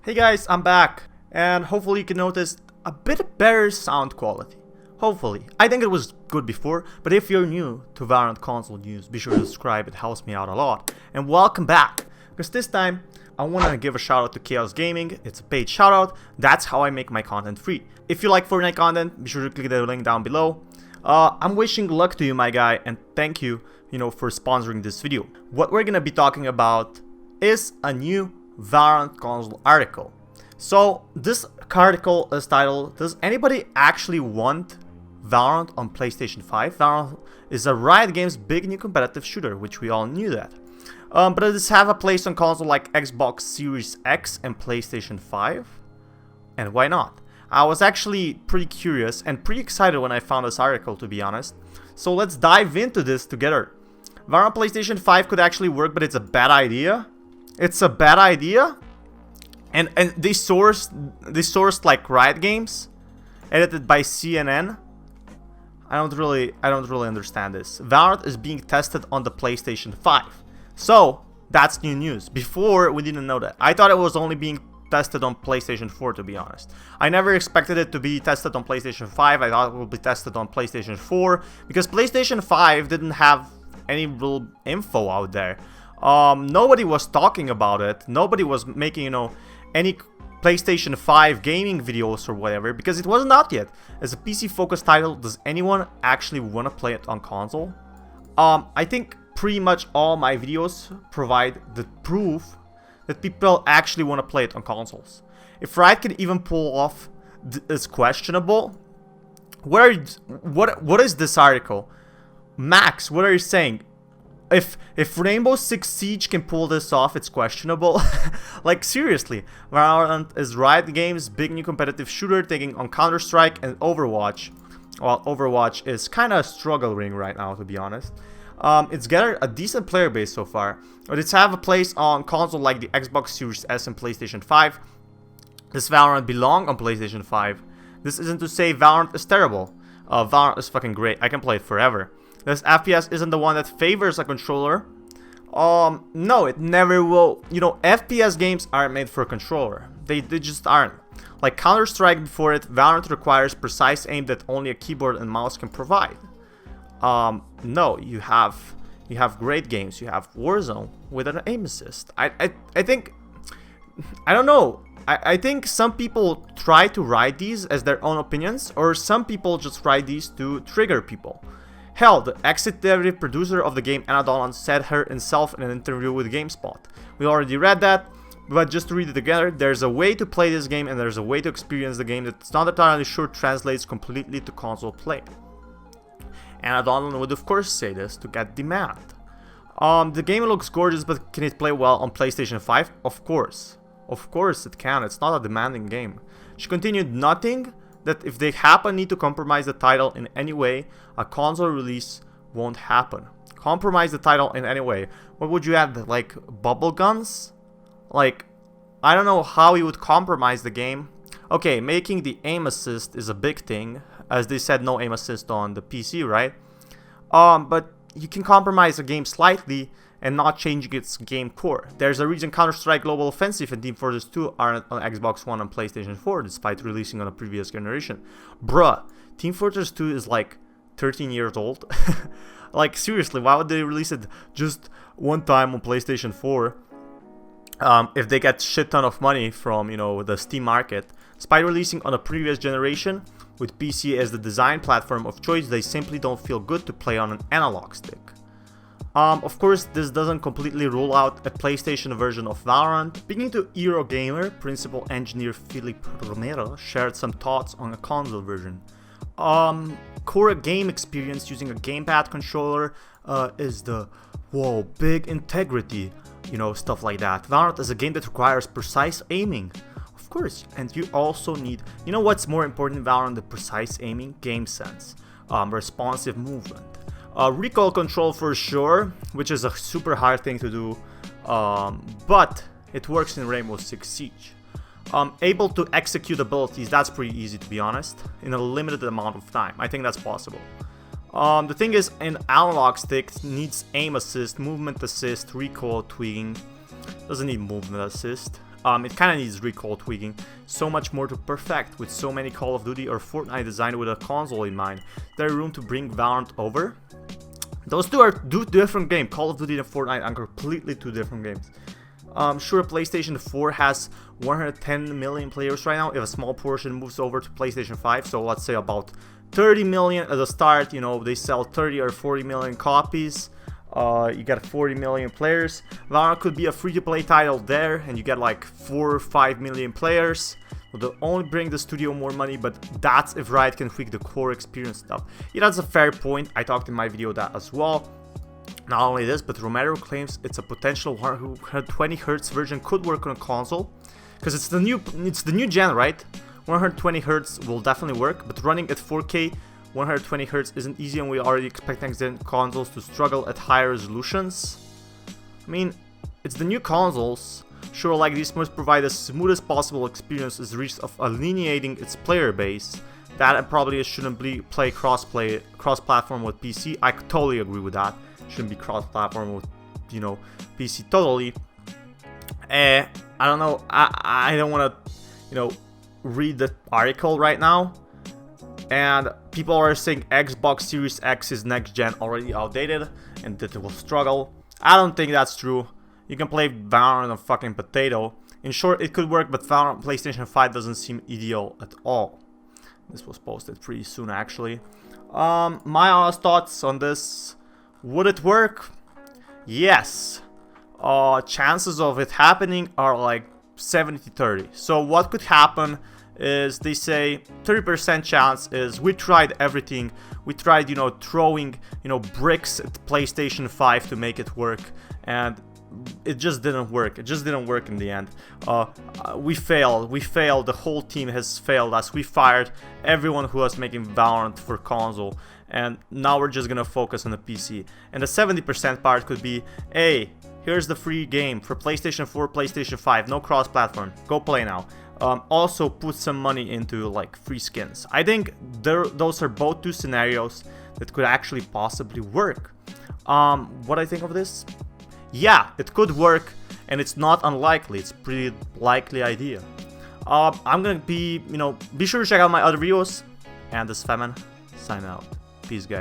Hey guys, I'm back, and hopefully you can notice a bit better sound quality. Hopefully. I think it was good before, but if you're new to Valorant console news, be sure to subscribe, it helps me out a lot. And welcome back, because this time I want to give a shout out to Chaos Gaming. It's a paid shout out, that's how I make my content free. If you like Fortnite content, be sure to click the link down below. I'm wishing luck to you, my guy, and thank you, for sponsoring this video. What we're gonna be talking about is a new Valorant console article. So this article is titled, does anybody actually want Valorant on PlayStation 5? Valorant is a Riot Games big new competitive shooter, which we all knew that. But does this have a place on console like Xbox Series X and PlayStation 5? And why not? I was actually pretty curious and pretty excited when I found this article, to be honest. So let's dive into this together. Valorant PlayStation 5 could actually work, but it's a bad idea. It's a bad idea, and they sourced like Riot Games, edited by CNN. I don't really understand this. Valorant is being tested on the PlayStation 5, so that's new news. Before we didn't know that. I thought it was only being tested on PlayStation 4, to be honest. I never expected it to be tested on PlayStation 5. I thought it would be tested on PlayStation 4 because PlayStation 5 didn't have any real info out there. Nobody was talking about it. Nobody was making, any PlayStation 5 gaming videos or whatever, because it wasn't out yet. As a PC-focused title, does anyone actually want to play it on console? I think pretty much all my videos provide the proof that people actually want to play it on consoles. If Riot can even pull off is questionable. What is this article? Max, what are you saying? If Rainbow Six Siege can pull this off, it's questionable. Like, seriously, Valorant is Riot Games' big new competitive shooter, taking on Counter-Strike and Overwatch. Well, Overwatch is kind of struggling right now, to be honest. It's gathered a decent player base so far, but it's have a place on console like the Xbox Series S and PlayStation 5. Does Valorant belong on PlayStation 5? This isn't to say Valorant is terrible. Valorant is fucking great. I can play it forever. This FPS isn't the one that favors a controller. No, it never will. FPS games aren't made for a controller. They just aren't. Like Counter-Strike before it, Valorant requires precise aim that only a keyboard and mouse can provide. No, you have great games. You have Warzone with an aim assist. I think, I don't know. I think some people try to write these as their own opinions, or some people just write these to trigger people. Hell, the executive producer of the game, Anna Dolan, said herself in an interview with GameSpot. We already read that, but just to read it together, there's a way to play this game and there's a way to experience the game that's not entirely sure translates completely to console play. Anna Dolan would of course say this to get demand. The game looks gorgeous, but can it play well on PlayStation 5? Of course. Of course it can, it's not a demanding game. She continued, nothing that if they need to compromise the title in any way, a console release won't happen. Compromise the title in any way. What would you add? Like bubble guns? Like, I don't know how you would compromise the game. Okay, making the aim assist is a big thing, as they said no aim assist on the PC, right? But you can compromise a game slightly and not changing its game core. There's a reason Counter-Strike Global Offensive and Team Fortress 2 aren't on Xbox One and PlayStation 4 despite releasing on a previous generation. Bruh, Team Fortress 2 is like 13 years old. Like, seriously, why would they release it just one time on PlayStation 4 if they get shit ton of money from, the Steam market? Despite releasing on a previous generation, with PC as the design platform of choice, they simply don't feel good to play on an analog stick. Of course, this doesn't completely rule out a PlayStation version of Valorant. Speaking to Eurogamer, principal engineer Filipe Romero shared some thoughts on a console version. Core game experience using a gamepad controller is the big integrity, stuff like that. Valorant is a game that requires precise aiming. Of course, and you also need, what's more important in Valorant than precise aiming? Game sense, responsive movement. Recoil control for sure, which is a super hard thing to do, but it works in Rainbow Six Siege. Able to execute abilities, that's pretty easy, to be honest, in a limited amount of time. I think that's possible. The thing is, an analog stick needs aim assist, movement assist, recoil tweaking. Doesn't need movement assist. It kind of needs recall tweaking. So much more to perfect with so many Call of Duty or Fortnite designed with a console in mind. There room to bring Valorant over? Those two are two different games. Call of Duty and Fortnite are completely two different games. Sure, PlayStation 4 has 110 million players right now. If a small portion moves over to PlayStation 5, so let's say about 30 million at the start, you know, they sell 30 or 40 million copies. You get 40 million players. Valorant could be a free-to-play title there, and you get like 4 or 5 million players. Will only bring the studio more money, but that's if Riot can tweak the core experience stuff. Yeah, that's a fair point. I talked in my video that as well. Not only this, but Romero claims it's a potential 120 Hz version could work on a console, because it's the new gen, right? 120 Hz will definitely work, but running at 4K 120 Hz isn't easy, and we already expect next-gen consoles to struggle at higher resolutions. I mean, it's the new consoles. Sure, like these must provide the smoothest possible experience as risk of alienating its player base. That probably shouldn't play cross-platform with PC. I totally agree with that. Shouldn't be cross-platform with, you know, PC totally. I don't know. I don't want to, you know, read the article right now. And people are saying Xbox Series X is next gen already outdated and that it will struggle. I don't think that's true. You can play Valorant on a fucking potato. In short, it could work, but Valorant PlayStation 5 doesn't seem ideal at all. This was posted pretty soon, actually. My honest thoughts on this. Would it work? Yes. Chances of it happening are like 70-30. So what could happen is they say 30% chance is we tried everything. We tried, you know, throwing, you know, bricks at PlayStation 5 to make it work, and it just didn't work. It just didn't work in the end. We failed. The whole team has failed us. We fired everyone who was making Valorant for console, and now we're just gonna focus on the PC. And the 70% part could be, hey, here's the free game for PlayStation 4, PlayStation 5, no cross-platform. Go play now. Also put some money into like free skins. I think those are both two scenarios that could actually possibly work. What I think of this? Yeah, it could work, and it's not unlikely. It's pretty likely idea. I'm gonna be, you know, be sure to check out my other videos. And this Femin, sign out. Peace, guys.